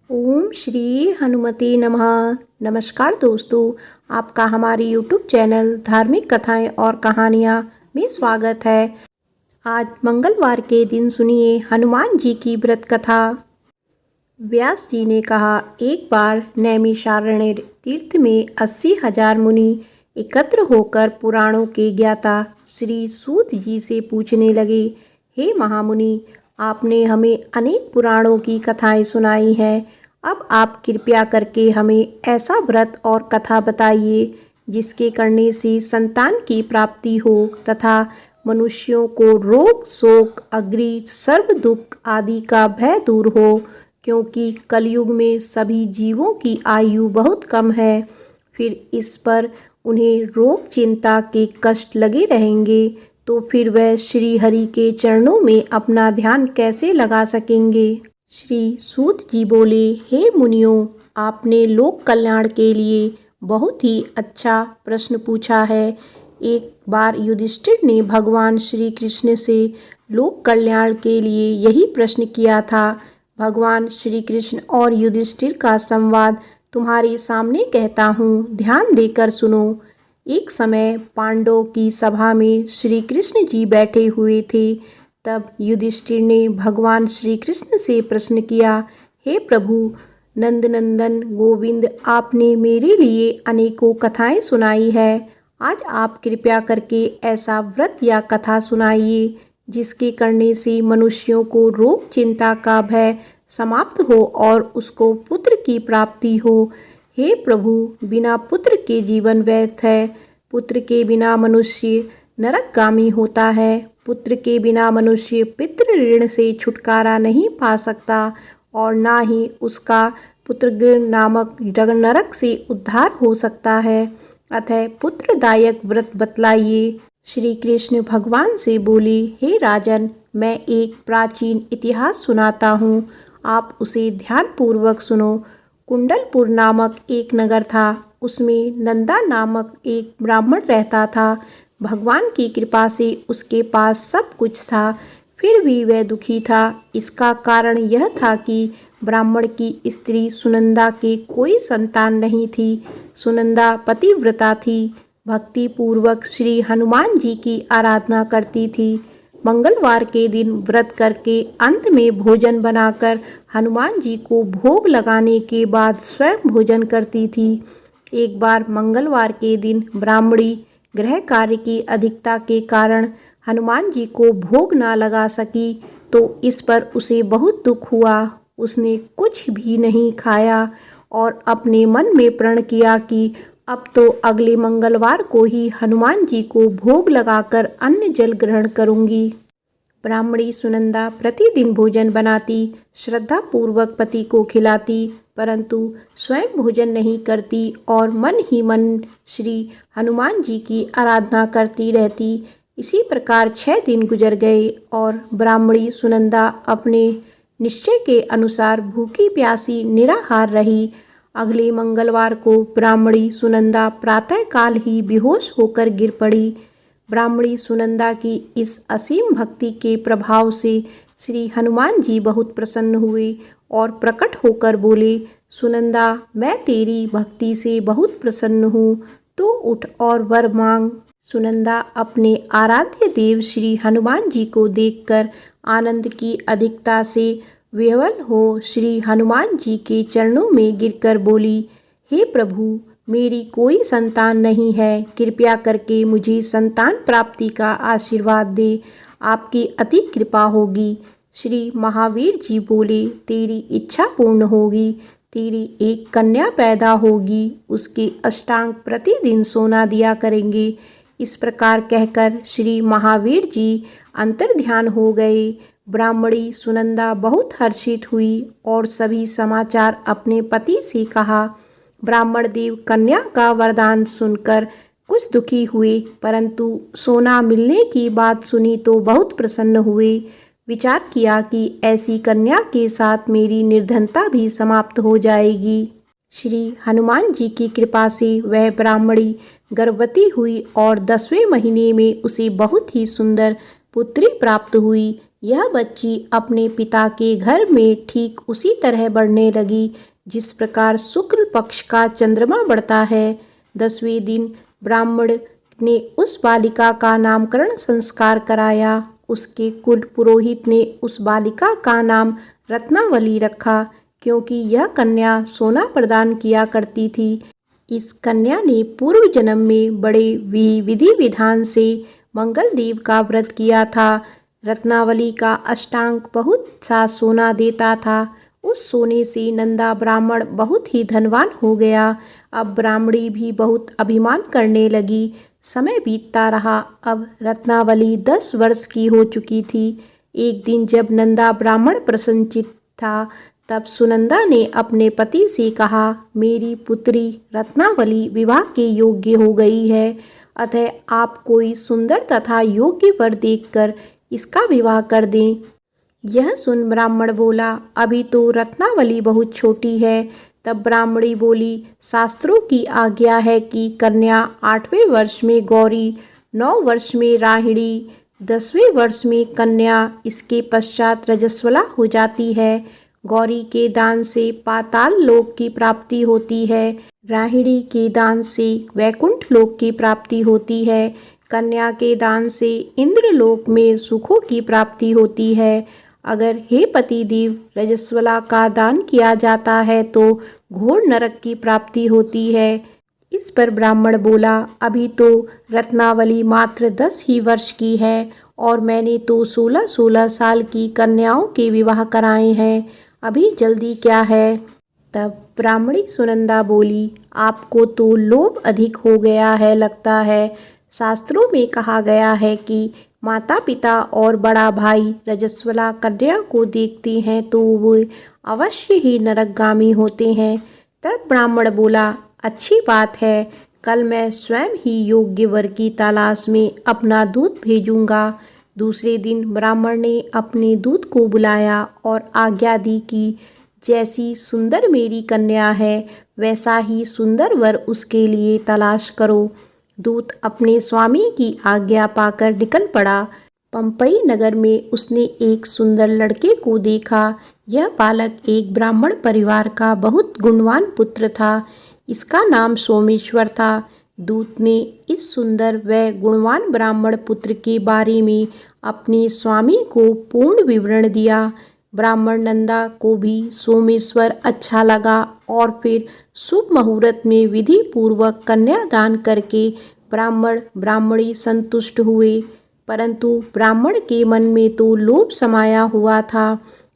ओम श्री हनुमते नमः। नमस्कार दोस्तों, आपका हमारे यूट्यूब चैनल धार्मिक कथाएं और कहानियां में स्वागत है। आज मंगलवार के दिन सुनिए हनुमान जी की व्रत कथा। व्यास जी ने कहा, एक बार नैमिषारण्य तीर्थ में 80,000 मुनि एकत्र होकर पुराणों के ज्ञाता श्री सूत जी से पूछने लगे, हे महामुनि, आपने हमें अनेक पुराणों की कथाएं सुनाई हैं। अब आप कृपया करके हमें ऐसा व्रत और कथा बताइए जिसके करने से संतान की प्राप्ति हो तथा मनुष्यों को रोग शोक अग्नि सर्व दुख आदि का भय दूर हो, क्योंकि कलयुग में सभी जीवों की आयु बहुत कम है। फिर इस पर उन्हें रोग चिंता के कष्ट लगे रहेंगे तो फिर वह श्री हरि के चरणों में अपना ध्यान कैसे लगा सकेंगे। श्री सूत जी बोले, हे मुनियों, आपने लोक कल्याण के लिए बहुत ही अच्छा प्रश्न पूछा है। एक बार युधिष्ठिर ने भगवान श्री कृष्ण से लोक कल्याण के लिए यही प्रश्न किया था। भगवान श्री कृष्ण और युधिष्ठिर का संवाद तुम्हारे सामने कहता हूँ, ध्यान देकर सुनो। एक समय पांडवों की सभा में श्री कृष्ण जी बैठे हुए थे। तब युधिष्ठिर ने भगवान श्री कृष्ण से प्रश्न किया, हे प्रभु नंदनंदन गोविंद, आपने मेरे लिए अनेकों कथाएं सुनाई है। आज आप कृपया करके ऐसा व्रत या कथा सुनाइए जिसके करने से मनुष्यों को रोग चिंता का भय समाप्त हो और उसको पुत्र की प्राप्ति हो। हे प्रभु, बिना पुत्र के जीवन व्यर्थ है। पुत्र के बिना मनुष्य नरकगामी होता है। पुत्र के बिना मनुष्य पितृ ऋण से छुटकारा नहीं पा सकता और ना ही उसका पुत्र नामक नरक से उद्धार हो सकता है। अतः पुत्रदायक व्रत बतलाइए। श्री कृष्ण भगवान से बोले, हे राजन, मैं एक प्राचीन इतिहास सुनाता हूँ, आप उसे ध्यानपूर्वक सुनो। कुंडलपुर नामक एक नगर था। उसमें नंदा नामक एक ब्राह्मण रहता था। भगवान की कृपा से उसके पास सब कुछ था, फिर भी वह दुखी था। इसका कारण यह था कि ब्राह्मण की स्त्री सुनंदा के कोई संतान नहीं थी। सुनंदा पतिव्रता थी, भक्ति पूर्वक श्री हनुमान जी की आराधना करती थी। मंगलवार के दिन व्रत करके अंत में भोजन बनाकर हनुमान जी को भोग लगाने के बाद स्वयं भोजन करती थी। एक बार मंगलवार के दिन ब्राह्मणी गृह कार्य की अधिकता के कारण हनुमान जी को भोग ना लगा सकी तो इस पर उसे बहुत दुख हुआ। उसने कुछ भी नहीं खाया और अपने मन में प्रण किया कि अब तो अगले मंगलवार को ही हनुमान जी को भोग लगाकर अन्न जल ग्रहण करूंगी। ब्राह्मणी सुनंदा प्रतिदिन भोजन बनाती, श्रद्धा पूर्वक पति को खिलाती, परंतु स्वयं भोजन नहीं करती और मन ही मन श्री हनुमान जी की आराधना करती रहती। इसी प्रकार 6 दिन गुजर गए और ब्राह्मणी सुनंदा अपने निश्चय के अनुसार भूखी प्यासी निराहार रही। अगले मंगलवार को ब्राह्मणी सुनंदा प्रातःकाल ही बेहोश होकर गिर पड़ी। ब्राह्मणी सुनंदा की इस असीम भक्ति के प्रभाव से श्री हनुमान जी बहुत प्रसन्न हुए और प्रकट होकर बोले, सुनंदा, मैं तेरी भक्ति से बहुत प्रसन्न हूँ, तू उठ और वर मांग। सुनंदा अपने आराध्य देव श्री हनुमान जी को देखकर आनंद की अधिकता से विह्वल हो श्री हनुमान जी के चरणों में गिरकर बोली, हे प्रभु, मेरी कोई संतान नहीं है, कृपया करके मुझे संतान प्राप्ति का आशीर्वाद दे, आपकी अति कृपा होगी। श्री महावीर जी बोले, तेरी इच्छा पूर्ण होगी, तेरी एक कन्या पैदा होगी, उसके अष्टांग प्रतिदिन सोना दिया करेंगे। इस प्रकार कहकर श्री महावीर जी अंतर्ध्यान हो गए। ब्राह्मणी सुनंदा बहुत हर्षित हुई और सभी समाचार अपने पति से कहा। ब्राह्मण देव कन्या का वरदान सुनकर कुछ दुखी हुए, परंतु सोना मिलने की बात सुनी तो बहुत प्रसन्न हुए। विचार किया कि ऐसी कन्या के साथ मेरी निर्धनता भी समाप्त हो जाएगी। श्री हनुमान जी की कृपा से वह ब्राह्मणी गर्भवती हुई और 10वें महीने में उसे बहुत ही सुंदर पुत्री प्राप्त हुई। यह बच्ची अपने पिता के घर में ठीक उसी तरह बढ़ने लगी जिस प्रकार शुक्ल पक्ष का चंद्रमा बढ़ता है। 10वें दिन ब्राह्मण ने उस बालिका का नामकरण संस्कार कराया। उसके कुल पुरोहित ने उस बालिका का नाम रत्नावली रखा, क्योंकि यह कन्या सोना प्रदान किया करती थी। इस कन्या ने पूर्व जन्म में बड़े विधि विधान से मंगल देव का व्रत किया था। रत्नावली का अष्टांग बहुत सा सोना देता था। उस सोने से नंदा ब्राह्मण बहुत ही धनवान हो गया। अब ब्राह्मणी भी बहुत अभिमान करने लगी। समय बीतता रहा। अब रत्नावली 10 वर्ष की हो चुकी थी। एक दिन जब नंदा ब्राह्मण प्रसन्नचित्त था, तब सुनंदा ने अपने पति से कहा, मेरी पुत्री रत्नावली विवाह के योग्य हो गई है, अतः आप कोई सुंदर तथा योग्य वर देखकर इसका विवाह कर दें। यह सुन ब्राह्मण बोला, अभी तो रत्नावली बहुत छोटी है। तब ब्राह्मणी बोली, शास्त्रों की आज्ञा है कि कन्या 8वें वर्ष में गौरी, 9 वर्ष में राहिणी, 10वें वर्ष में कन्या, इसके पश्चात रजस्वला हो जाती है। गौरी के दान से पाताल लोक की प्राप्ति होती है, राहिणी के दान से वैकुंठ लोक की प्राप्ति होती है, कन्या के दान से इंद्र लोक में सुखों की प्राप्ति होती है। अगर हे पति देव रजस्वला का दान किया जाता है तो घोर नरक की प्राप्ति होती है। इस पर ब्राह्मण बोला, अभी तो रत्नावली मात्र 10 ही वर्ष की है और मैंने तो 16-16 साल की कन्याओं के विवाह कराए हैं, अभी जल्दी क्या है। तब ब्राह्मणी सुनंदा बोली, आपको तो लोभ अधिक हो गया है लगता है। शास्त्रों में कहा गया है कि माता पिता और बड़ा भाई रजस्वला कन्या को देखते हैं तो वो अवश्य ही नरकगामी होते हैं। तब ब्राह्मण बोला, अच्छी बात है, कल मैं स्वयं ही योग्य वर की तलाश में अपना दूत भेजूंगा। दूसरे दिन ब्राह्मण ने अपने दूत को बुलाया और आज्ञा दी कि जैसी सुंदर मेरी कन्या है वैसा ही सुंदर वर उसके लिए तलाश करो। दूत अपने स्वामी की आज्ञा पाकर निकल पड़ा। पंपई नगर में उसने एक सुंदर लड़के को देखा। यह बालक एक ब्राह्मण परिवार का बहुत गुणवान पुत्र था। इसका नाम सोमेश्वर था। दूत ने इस सुंदर व गुणवान ब्राह्मण पुत्र के बारे में अपने स्वामी को पूर्ण विवरण दिया। ब्राह्मण नंदा को भी सोमेश्वर अच्छा लगा और फिर शुभ मुहूर्त में विधि पूर्वक कन्यादान करके ब्राह्मण ब्राह्मणी संतुष्ट हुए। परंतु ब्राह्मण के मन में तो लोभ समाया हुआ था।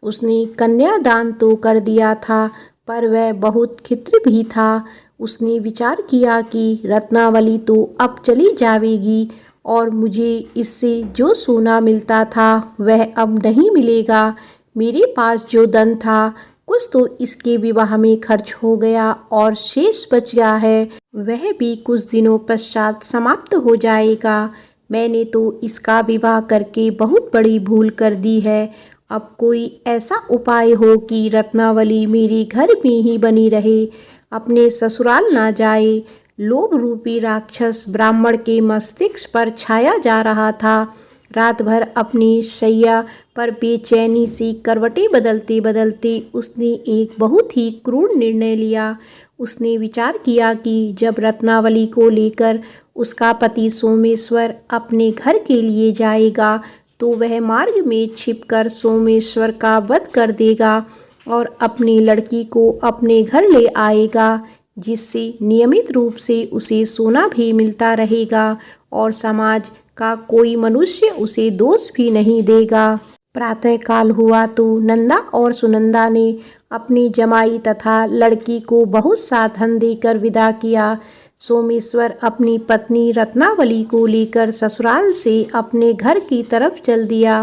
उसने कन्यादान तो कर दिया था, पर वह बहुत खिन्न भी था। उसने विचार किया कि रत्नावली तो अब चली जाएगी और मुझे इससे जो सोना मिलता था वह अब नहीं मिलेगा। मेरे पास जो धन था कुछ तो इसके विवाह में खर्च हो गया और शेष बच गया है, वह भी कुछ दिनों पश्चात समाप्त हो जाएगा। मैंने तो इसका विवाह करके बहुत बड़ी भूल कर दी है। अब कोई ऐसा उपाय हो कि रत्नावली मेरे घर में ही बनी रहे, अपने ससुराल ना जाए। लोभ रूपी राक्षस ब्राह्मण के मस्तिष्क पर छाया जा रहा था। रात भर अपनी शैया पर बेचैनी से करवटें बदलते बदलते उसने एक बहुत ही क्रूर निर्णय लिया। उसने विचार किया कि जब रत्नावली को लेकर उसका पति सोमेश्वर अपने घर के लिए जाएगा तो वह मार्ग में छिपकर सोमेश्वर का वध कर देगा और अपनी लड़की को अपने घर ले आएगा, जिससे नियमित रूप से उसे सोना भी मिलता रहेगा और समाज का कोई मनुष्य उसे दोष भी नहीं देगा। प्रातः काल हुआ तो नंदा और सुनंदा ने अपनी जमाई तथा लड़की को बहुत सा धन देकर विदा किया। सोमेश्वर अपनी पत्नी रत्नावली को लेकर ससुराल से अपने घर की तरफ चल दिया।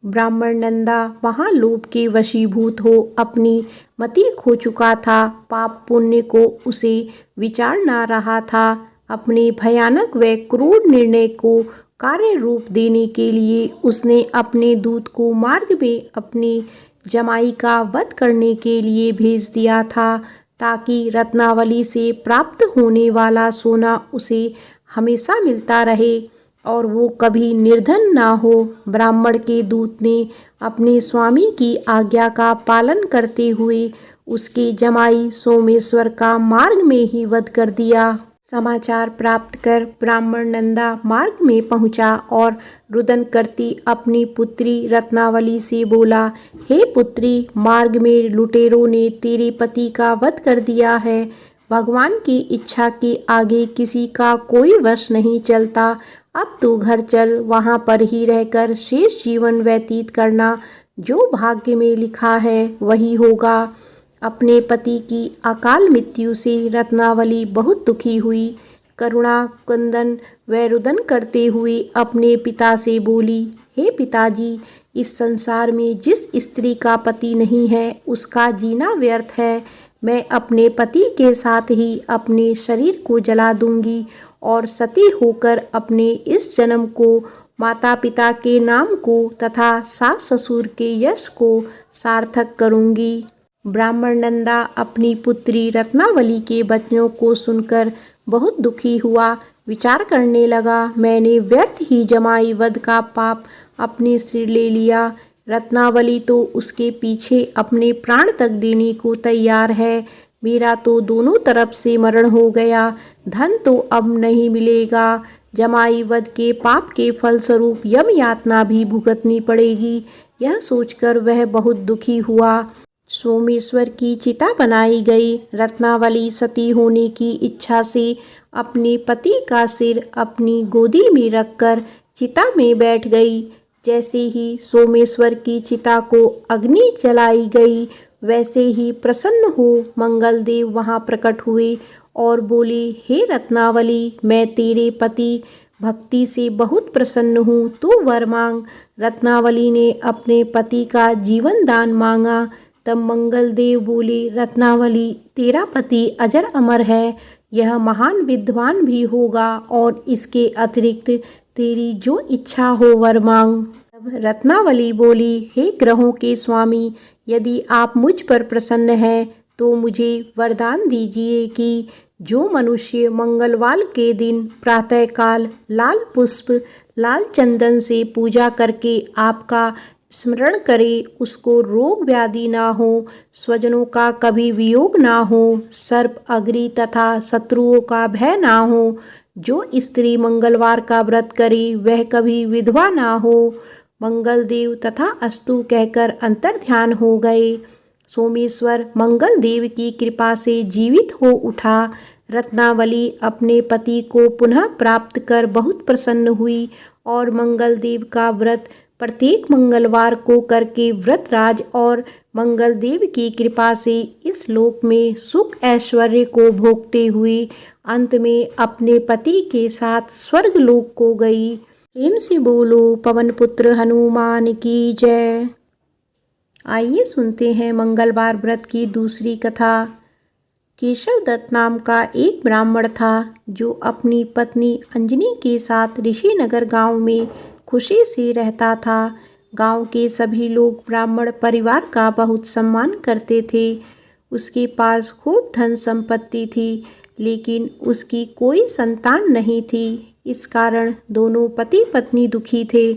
ब्राह्मण नंदा वहाँ लोभ के वशीभूत हो अपनी मति खो चुका था। पाप पुण्य को उसे विचार ना रहा था। अपने भयानक व क्रूर निर्णय को कार्य रूप देने के लिए उसने अपने दूत को मार्ग में अपनी जमाई का वध करने के लिए भेज दिया था, ताकि रत्नावली से प्राप्त होने वाला सोना उसे हमेशा मिलता रहे। और वो कभी निर्धन ना हो। ब्राह्मण के दूत ने अपने स्वामी की आज्ञा का पालन करते हुए उसके जमाई सोमेश्वर का मार्ग में ही वध कर दिया। समाचार प्राप्त कर ब्राह्मण नंदा मार्ग में पहुंचा और रुदन करती अपनी पुत्री रत्नावली से बोला, हे पुत्री, मार्ग में लुटेरों ने तेरे पति का वध कर दिया है। भगवान की इच्छा के आगे किसी का कोई वश नहीं चलता। अब तू घर चल, वहाँ पर ही रहकर शेष जीवन व्यतीत करना। जो भाग्य में लिखा है वही होगा। अपने पति की अकाल मृत्यु से रत्नावली बहुत दुखी हुई। करुणा क्रंदन व रुदन करते हुए अपने पिता से बोली, हे पिताजी, इस संसार में जिस स्त्री का पति नहीं है उसका जीना व्यर्थ है। मैं अपने पति के साथ ही अपने शरीर को जला दूंगी और सती होकर अपने इस जन्म को, माता पिता के नाम को तथा सास ससुर के यश को सार्थक करूंगी। ब्राह्मण नंदा अपनी पुत्री रत्नावली के वचनों को सुनकर बहुत दुखी हुआ। विचार करने लगा, मैंने व्यर्थ ही जमाई वध का पाप अपने सिर ले लिया। रत्नावली तो उसके पीछे अपने प्राण तक देने को तैयार है। मेरा तो दोनों तरफ से मरण हो गया। धन तो अब नहीं मिलेगा। जमाई वध के पाप के फलस्वरूप यम यातना भी भुगतनी पड़ेगी। यह सोचकर वह बहुत दुखी हुआ। सोमेश्वर की चिता बनाई गई। रत्नावली सती होने की इच्छा से अपने पति का सिर अपनी गोदी में रखकर चिता में बैठ गई। जैसे ही सोमेश्वर की चिता को अग्नि जलाई गई, वैसे ही प्रसन्न हो मंगलदेव वहां प्रकट हुए और बोले, हे रत्नावली, मैं तेरे पति भक्ति से बहुत प्रसन्न हूँ, तू वर मांग। रत्नावली ने अपने पति का जीवन दान मांगा। तब मंगलदेव बोले, रत्नावली, तेरा पति अजर अमर है, यह महान विद्वान भी होगा और इसके अतिरिक्त तेरी जो इच्छा हो वर मांग। तब रत्नावली बोली, हे ग्रहों के स्वामी, यदि आप मुझ पर प्रसन्न हैं तो मुझे वरदान दीजिए कि जो मनुष्य मंगलवार के दिन प्रातःकाल लाल पुष्प लाल चंदन से पूजा करके आपका स्मरण करे, उसको रोग व्याधि ना हो, स्वजनों का कभी वियोग ना हो, सर्प अग्नि तथा शत्रुओं का भय ना हो। जो स्त्री मंगलवार का व्रत करे वह कभी विधवा ना हो। मंगलदेव तथा अस्तु कहकर अंतर्ध्यान हो गए। सोमेश्वर मंगलदेव की कृपा से जीवित हो उठा। रत्नावली अपने पति को पुनः प्राप्त कर बहुत प्रसन्न हुई और मंगलदेव का व्रत प्रत्येक मंगलवार को करके व्रतराज और मंगलदेव की कृपा से इस लोक में सुख ऐश्वर्य को भोगते हुए अंत में अपने पति के साथ स्वर्ग लोक को गई। प्रेम से बोलो पवन पुत्र हनुमान की जय। आइए सुनते हैं मंगलवार व्रत की दूसरी कथा। केशव दत्त नाम का एक ब्राह्मण था जो अपनी पत्नी अंजनी के साथ ऋषिनगर गांव में खुशी से रहता था। गांव के सभी लोग ब्राह्मण परिवार का बहुत सम्मान करते थे। उसके पास खूब धन संपत्ति थी, लेकिन उसकी कोई संतान नहीं थी। इस कारण दोनों पति पत्नी दुखी थे।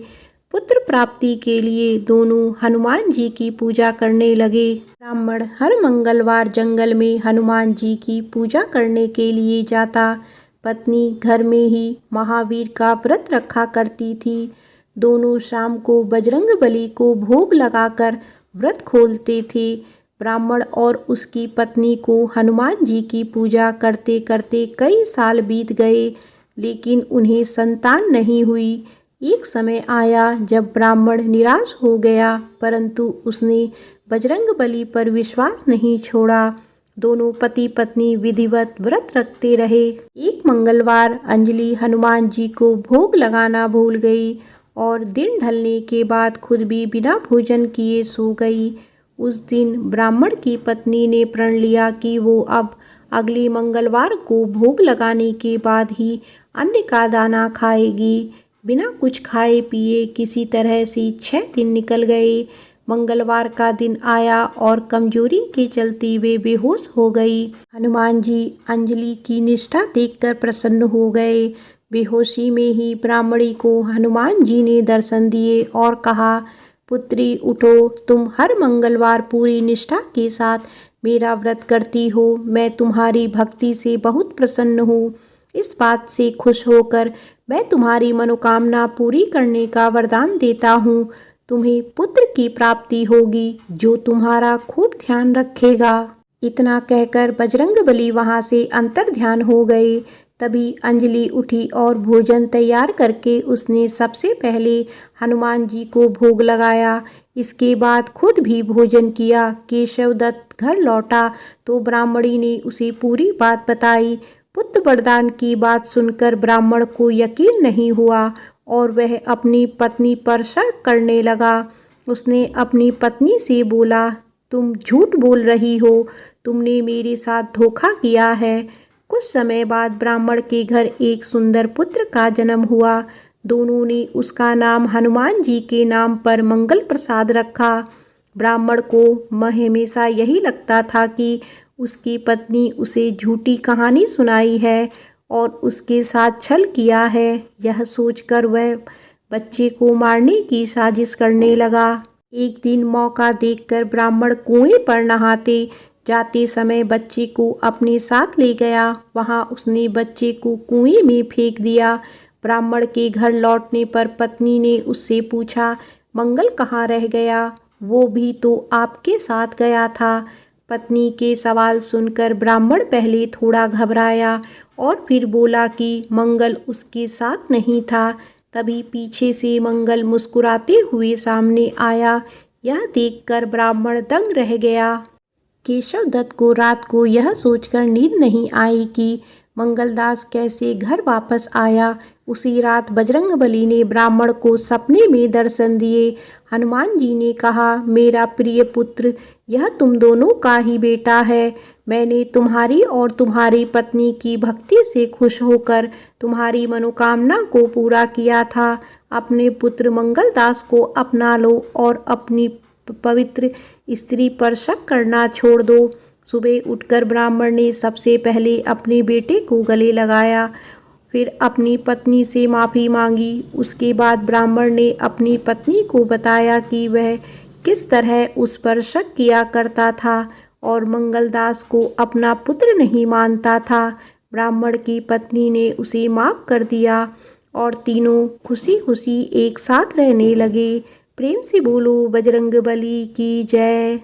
पुत्र प्राप्ति के लिए दोनों हनुमान जी की पूजा करने लगे। ब्राह्मण हर मंगलवार जंगल में हनुमान जी की पूजा करने के लिए जाता। पत्नी घर में ही महावीर का व्रत रखा करती थी। दोनों शाम को बजरंगबली को भोग लगाकर व्रत खोलते थे। ब्राह्मण और उसकी पत्नी को हनुमान जी की पूजा करते करते कई साल बीत गए, लेकिन उन्हें संतान नहीं हुई। एक समय आया जब ब्राह्मण निराश हो गया, परंतु उसने बजरंगबली पर विश्वास नहीं छोड़ा। दोनों पति पत्नी विधिवत व्रत रखते रहे। एक मंगलवार अंजलि हनुमान जी को भोग लगाना भूल गई और दिन ढलने के बाद खुद भी बिना भोजन किए सो गई। उस दिन ब्राह्मण की पत्नी ने प्रण लिया कि वो अब अगले मंगलवार को भोग लगाने के बाद ही अन्न का दाना खाएगी। बिना कुछ खाए पिए किसी तरह से 6 दिन निकल गए। मंगलवार का दिन आया और कमजोरी के चलते वे बेहोश हो गई। हनुमान जी अंजलि की निष्ठा देखकर प्रसन्न हो गए। बेहोशी में ही ब्राह्मणी को हनुमान जी ने दर्शन दिए और कहा, पुत्री उठो, तुम हर मंगलवार पूरी निष्ठा के साथ मेरा व्रत करती हो। मैं तुम्हारी भक्ति से बहुत प्रसन्न हूँ। इस बात से खुश होकर मैं तुम्हारी मनोकामना पूरी करने का वरदान देता हूँ। तुम्हें पुत्र की प्राप्ति होगी जो तुम्हारा खूब ध्यान रखेगा। इतना कहकर बजरंगबली वहां से अंतर्ध्यान हो गए। तभी अंजलि उठी और भोजन तैयार करके उसने सबसे पहले हनुमान जी को भोग लगाया। इसके बाद खुद भी भोजन किया। केशव दत्त घर लौटा तो ब्राह्मणी ने उसे पूरी बात बताई। पुत्र वरदान की बात सुनकर ब्राह्मण को यकीन नहीं हुआ और वह अपनी पत्नी पर शक करने लगा। उसने अपनी पत्नी से बोला, तुम झूठ बोल रही हो, तुमने मेरे साथ धोखा किया है। कुछ समय बाद ब्राह्मण के घर एक सुंदर पुत्र का जन्म हुआ। दोनों ने उसका नाम हनुमान जी के नाम पर मंगल प्रसाद रखा। ब्राह्मण को हमेशा यही लगता था कि उसकी पत्नी उसे झूठी कहानी सुनाई है और उसके साथ छल किया है। यह सोचकर वह बच्चे को मारने की साजिश करने लगा। एक दिन मौका देखकर ब्राह्मण कुएं पर नहाते जाते समय बच्चे को अपने साथ ले गया। वहां उसने बच्चे को कुएं में फेंक दिया। ब्राह्मण के घर लौटने पर पत्नी ने उससे पूछा, मंगल कहाँ रह गया? वो भी तो आपके साथ गया था। पत्नी के सवाल सुनकर ब्राह्मण पहले थोड़ा घबराया और फिर बोला कि मंगल उसके साथ नहीं था। तभी पीछे से मंगल मुस्कुराते हुए सामने आया। यह देखकर ब्राह्मण दंग रह गया। केशव दत्त को रात को यह सोचकर नींद नहीं आई कि मंगलदास कैसे घर वापस आया। उसी रात बजरंगबली ने ब्राह्मण को सपने में दर्शन दिए। हनुमान जी ने कहा, मेरा प्रिय पुत्र, यह तुम दोनों का ही बेटा है। मैंने तुम्हारी और तुम्हारी पत्नी की भक्ति से खुश होकर तुम्हारी मनोकामना को पूरा किया था। अपने पुत्र मंगलदास को अपना लो और अपनी पवित्र स्त्री पर शक करना छोड़ दो। सुबह उठकर ब्राह्मण ने सबसे पहले अपने बेटे को गले लगाया, फिर अपनी पत्नी से माफ़ी मांगी। उसके बाद ब्राह्मण ने अपनी पत्नी को बताया कि वह किस तरह उस पर शक किया करता था और मंगलदास को अपना पुत्र नहीं मानता था। ब्राह्मण की पत्नी ने उसे माफ़ कर दिया और तीनों खुशी खुशी एक साथ रहने लगे। प्रेम से बोलो बजरंगबली की जय।